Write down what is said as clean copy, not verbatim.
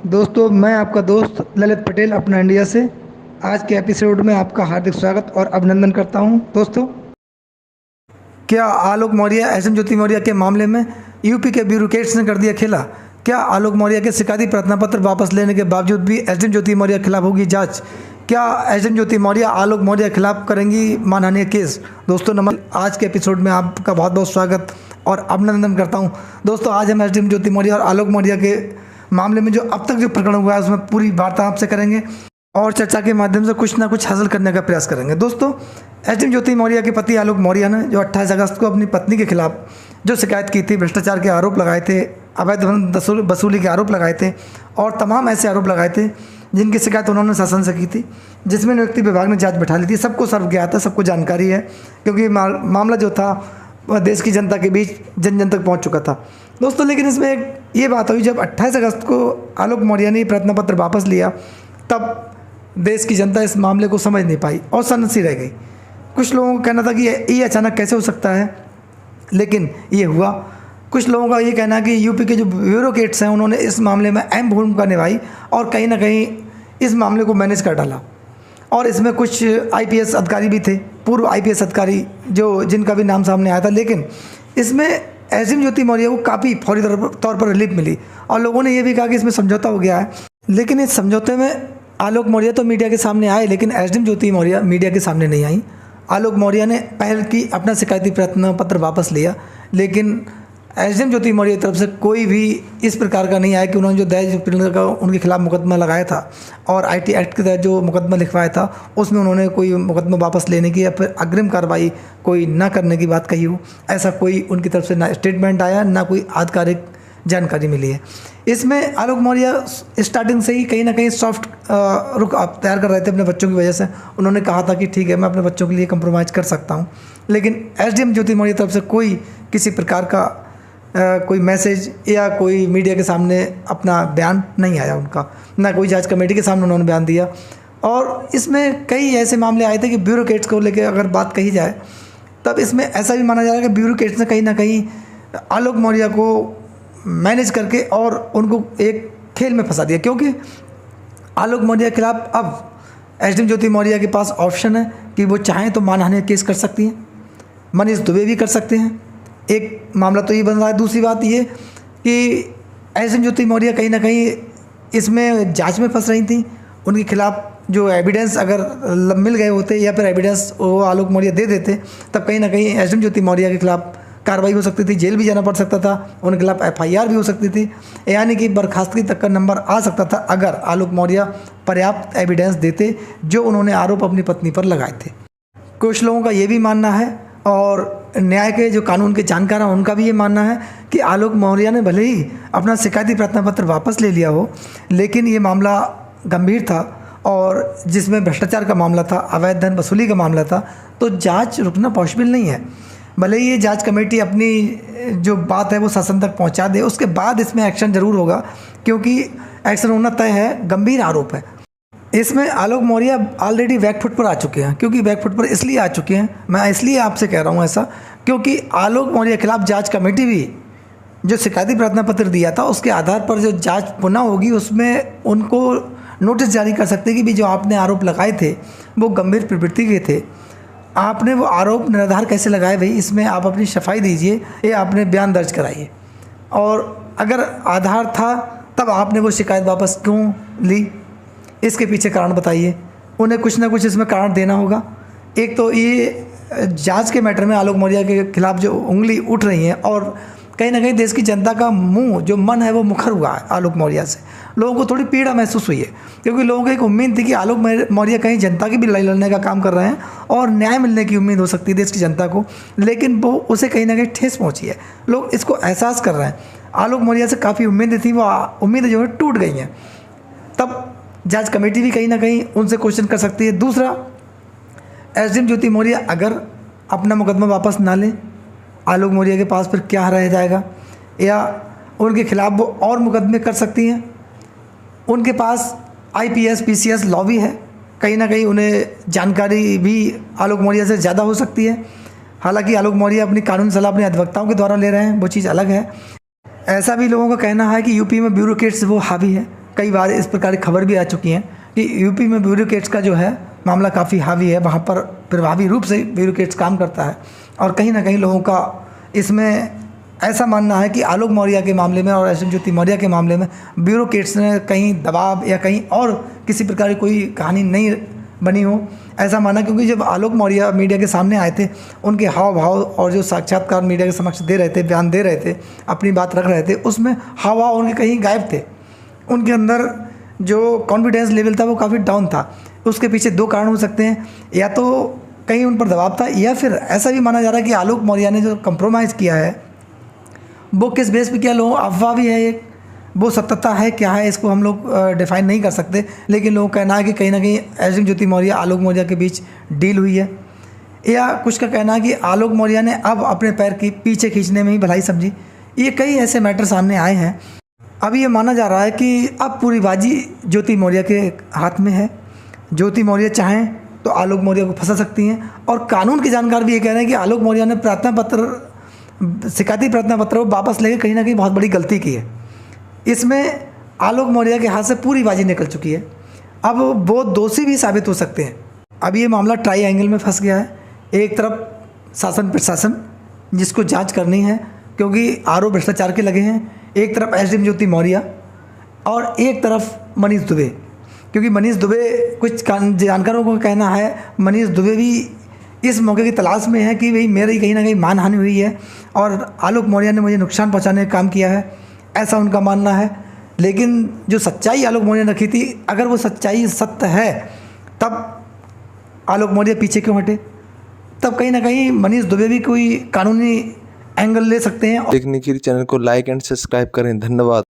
दोस्तों, मैं आपका दोस्त ललित पटेल अपना इंडिया से आज के एपिसोड में आपका हार्दिक स्वागत और अभिनंदन करता हूं। दोस्तों, क्या आलोक मौर्य एसएम ज्योति मौर्य के मामले में यूपी के ब्यूरोक्रेट्स ने कर दिया खेला? क्या आलोक मौर्य के शिकायती प्रार्थना पत्र वापस लेने के बावजूद भी एसएम ज्योति मौर्य के खिलाफ होगी जांच? क्या एसएम ज्योति मौर्य आलोक मौर्य के खिलाफ करेंगी मानहानि केस? दोस्तों नमस्कार, आज के एपिसोड में आपका बहुत बहुत स्वागत और अभिनंदन करता हूं। दोस्तों, आज हम एसएम ज्योति मौर्य और आलोक मौर्य के मामले में जो अब तक जो प्रकरण हुआ है उसमें पूरी वार्ता आपसे करेंगे और चर्चा के माध्यम से कुछ ना कुछ हासिल करने का प्रयास करेंगे। दोस्तों, एसएम ज्योति मौर्य के पति आलोक मौर्य ने जो 28 अगस्त को अपनी पत्नी के खिलाफ जो शिकायत की थी, भ्रष्टाचार के आरोप लगाए थे, अवैध धन वसूली के आरोप लगाए थे और तमाम ऐसे आरोप लगाए थे जिनकी शिकायत उन्होंने शासन से की थी, जिसमें नियुक्ति विभाग ने जांच बैठा ली थी। सबको सर्व किया था, सबको जानकारी है, क्योंकि मामला जो था वह देश की जनता के बीच जन जन तक पहुंच चुका था। दोस्तों, लेकिन इसमें एक ये बात हुई, जब 28 अगस्त को आलोक मौर्य ने प्रार्थना पत्र वापस लिया तब देश की जनता इस मामले को समझ नहीं पाई और सन्नसी रह गई। कुछ लोगों का कहना था कि ये अचानक कैसे हो सकता है, लेकिन ये हुआ। कुछ लोगों का ये कहना है कि यूपी के जो ब्यूरोक्रेट्स हैं उन्होंने इस मामले में अहम भूमिका निभाई और कहीं ना कहीं इस मामले को मैनेज कर डाला। और इसमें कुछ आईपीएस अधिकारी भी थे, पूर्व आईपीएस अधिकारी जिनका भी नाम सामने आया था। लेकिन इसमें एसएम ज्योति मौर्य को काफ़ी फौरी तौर पर रिलीफ मिली और लोगों ने यह भी कहा कि इसमें समझौता हो गया है। लेकिन इस समझौते में आलोक मौर्य तो मीडिया के सामने आए, लेकिन एसएम ज्योति मौर्य मीडिया के सामने नहीं आई। आलोक मौर्य ने पहल की, अपना शिकायती प्रार्थना पत्र वापस लिया, लेकिन एसएम ज्योति मौर्य की तरफ से कोई भी इस प्रकार का नहीं आया कि उन्होंने जो दहेज उत्पीड़न का उनके खिलाफ मुकदमा लगाया था और आईटी एक्ट के तहत जो मुकदमा लिखवाया था उसमें उन्होंने कोई मुकदमा वापस लेने की या फिर अग्रिम कार्रवाई कोई ना करने की बात कही हो। ऐसा कोई उनकी तरफ से ना स्टेटमेंट आया, ना कोई आधिकारिक जानकारी मिली है। इसमें आलोक मौर्य स्टार्टिंग से ही कहीं ना कहीं सॉफ्ट रुख तैयार कर रहे थे अपने बच्चों की वजह से। उन्होंने कहा था कि ठीक है, मैं अपने बच्चों के लिए कंप्रोमाइज़ कर सकता हूँ, लेकिन एसडीएम ज्योति मौर्य की तरफ से कोई किसी प्रकार का कोई मैसेज या कोई मीडिया के सामने अपना बयान नहीं आया उनका, ना कोई जांच कमेटी के सामने उन्होंने बयान दिया। और इसमें कई ऐसे मामले आए थे कि ब्यूरोक्रेट्स को लेकर अगर बात कही जाए तब इसमें ऐसा भी माना जा रहा है कि ब्यूरोक्रेट्स ने कहीं ना कहीं आलोक मौर्य को मैनेज करके और उनको एक खेल में फंसा दिया, क्योंकि आलोक मौर्य के खिलाफ अब एसडीएम ज्योति मौर्य के पास ऑप्शन है कि वो चाहें तो मानहानि केस कर सकती हैं, मनीष दुबे भी कर सकते हैं। एक मामला तो ये बन रहा है। दूसरी बात ये कि एसएम ज्योति मौर्य कहीं ना कहीं इसमें जांच में फंस रही थी। उनके खिलाफ जो एविडेंस अगर मिल गए होते या फिर एविडेंस वो आलोक मौर्य दे देते तब कहीं ना कहीं एसएम ज्योति मौर्य के खिलाफ कार्रवाई हो सकती थी, जेल भी जाना पड़ सकता था, उनके खिलाफ एफआईआर भी हो सकती थी, यानी कि बर्खास्तगी तक का नंबर आ सकता था अगर आलोक मौर्य पर्याप्त एविडेंस देते जो उन्होंने आरोप अपनी पत्नी पर लगाए थे। कुछ लोगों का ये भी मानना है और न्याय के जो कानून के जानकार हैं उनका भी ये मानना है कि आलोक मौर्य ने भले ही अपना शिकायती प्रार्थना पत्र वापस ले लिया हो, लेकिन ये मामला गंभीर था और जिसमें भ्रष्टाचार का मामला था, अवैध धन वसूली का मामला था, तो जांच रुकना पॉसिबल नहीं है। भले ही ये जांच कमेटी अपनी जो बात है वो शासन तक पहुंचा दे, उसके बाद इसमें एक्शन ज़रूर होगा, क्योंकि एक्शन होना तय है, गंभीर आरोप है। इसमें आलोक मौर्य ऑलरेडी बैकफुट पर आ चुके हैं। क्योंकि बैकफुट पर इसलिए आ चुके हैं, मैं इसलिए आपसे कह रहा हूँ ऐसा, क्योंकि आलोक मौर्य के खिलाफ जांच कमेटी भी जो शिकायती प्रार्थना पत्र दिया था उसके आधार पर जो जांच पुनः होगी उसमें उनको नोटिस जारी कर सकते हैं कि भी जो आपने आरोप लगाए थे वो गंभीर प्रवृत्ति के थे, आपने वो आरोप निराधार कैसे लगाए भाई, इसमें आप अपनी सफाई दीजिए या आपने बयान दर्ज कराइए, और अगर आधार था तब आपने वो शिकायत वापस क्यों ली, इसके पीछे कारण बताइए। उन्हें कुछ ना कुछ इसमें कारण देना होगा। एक तो ये जांच के मैटर में आलोक मौर्य के खिलाफ जो उंगली उठ रही है और कहीं ना कहीं देश की जनता का मुंह जो मन है वो मुखर हुआ है आलोक मौर्य से। लोगों को थोड़ी पीड़ा महसूस हुई है, क्योंकि लोगों को एक उम्मीद थी कि आलोक मौर्य कहीं जनता की भी लड़ाई लड़ने का काम कर रहे हैं और न्याय मिलने की उम्मीद हो सकती है देश की जनता को, लेकिन वो उसे कहीं ना कहीं ठेस पहुँची है। लोग इसको एहसास कर रहे हैं। आलोक मौर्य से काफ़ी उम्मीदें थी, वो उम्मीदें जो है टूट गई हैं। तब जांच कमेटी भी कहीं ना कहीं उनसे क्वेश्चन कर सकती है। दूसरा, एसडीएम ज्योति मौर्य अगर अपना मुकदमा वापस ना लें, आलोक मौर्य के पास फिर क्या रह जाएगा, या उनके खिलाफ वो और मुकदमे कर सकती हैं। उनके पास आईपीएस पीसीएस लॉ भी है, कहीं ना कहीं उन्हें जानकारी भी आलोक मौर्य से ज़्यादा हो सकती है। हालांकि आलोक मौर्य अपनी कानून सलाह अपने अधिवक्ताओं के द्वारा ले रहे हैं, वो चीज़ अलग है। ऐसा भी लोगों का कहना है कि यूपी में ब्यूरोक्रेट्स वो हावी है, कई बार इस प्रकार की खबर भी आ चुकी हैं कि यूपी में ब्यूरोक्रेट्स का जो है मामला काफ़ी हावी है, वहाँ पर प्रभावी रूप से ब्यूरोक्रेट्स काम करता है। और कहीं ना कहीं लोगों का इसमें ऐसा मानना है कि आलोक मौर्य के मामले में और एसएम ज्योति मौर्य के मामले में ब्यूरोक्रेट्स ने कहीं दबाव या कहीं और किसी प्रकार की कोई कहानी नहीं बनी हो, ऐसा माना। क्योंकि जब आलोक मौर्य मीडिया के सामने आए थे, उनके हाव भाव और जो साक्षात्कार मीडिया के समक्ष दे रहे थे, बयान दे रहे थे, अपनी बात रख रहे थे, उसमें हाव भाव उनके कहीं गायब थे। उनके अंदर जो कॉन्फिडेंस लेवल था वो काफ़ी डाउन था। उसके पीछे दो कारण हो सकते हैं, या तो कहीं उन पर दबाव था, या फिर ऐसा भी माना जा रहा है कि आलोक मौर्य ने जो कंप्रोमाइज़ किया है वो किस बेस पे किया, लोगों अफवाह भी है एक, वो सत्यता है क्या है इसको हम लोग डिफाइन नहीं कर सकते। लेकिन लोगों का कहना है कि कहीं ना कहीं एसएम ज्योति मौर्य आलोक मौर्य के बीच डील हुई है, या कुछ का कहना है कि आलोक मौर्य ने अब अपने पैर की पीछे खींचने में ही भलाई समझी। ये कई ऐसे मैटर सामने आए हैं। अब ये माना जा रहा है कि अब पूरी बाजी ज्योति मौर्य के हाथ में है। ज्योति मौर्य चाहें तो आलोक मौर्य को फंसा सकती हैं। और कानून के जानकार भी ये कह रहे हैं कि आलोक मौर्य ने प्रार्थना पत्र, शिकायती प्रार्थना पत्र को वापस लेकर कहीं ना कहीं बहुत बड़ी गलती की है। इसमें आलोक मौर्य के हाथ से पूरी बाजी निकल चुकी है। अब वो दोषी भी साबित हो सकते हैं। अब ये मामला ट्राई एंगल में फंस गया है। एक तरफ शासन प्रशासन जिसको जांच करनी है क्योंकि आरोप भ्रष्टाचार के लगे हैं, एक तरफ एसएम ज्योति मौर्य और एक तरफ मनीष दुबे। क्योंकि मनीष दुबे, कुछ जानकारों को कहना है मनीष दुबे भी इस मौके की तलाश में है कि भाई मेरी कहीं ना कहीं मानहानि हुई है और आलोक मौर्य ने मुझे नुकसान पहुंचाने का काम किया है, ऐसा उनका मानना है। लेकिन जो सच्चाई आलोक मौर्य ने रखी थी, अगर वो सच्चाई सत्य है तब आलोक मौर्य पीछे क्यों हटे? तब कहीं ना कहीं मनीष दुबे भी कोई कानूनी एंगल ले सकते हैं। देखने के लिए चैनल को लाइक एंड सब्सक्राइब करें। धन्यवाद।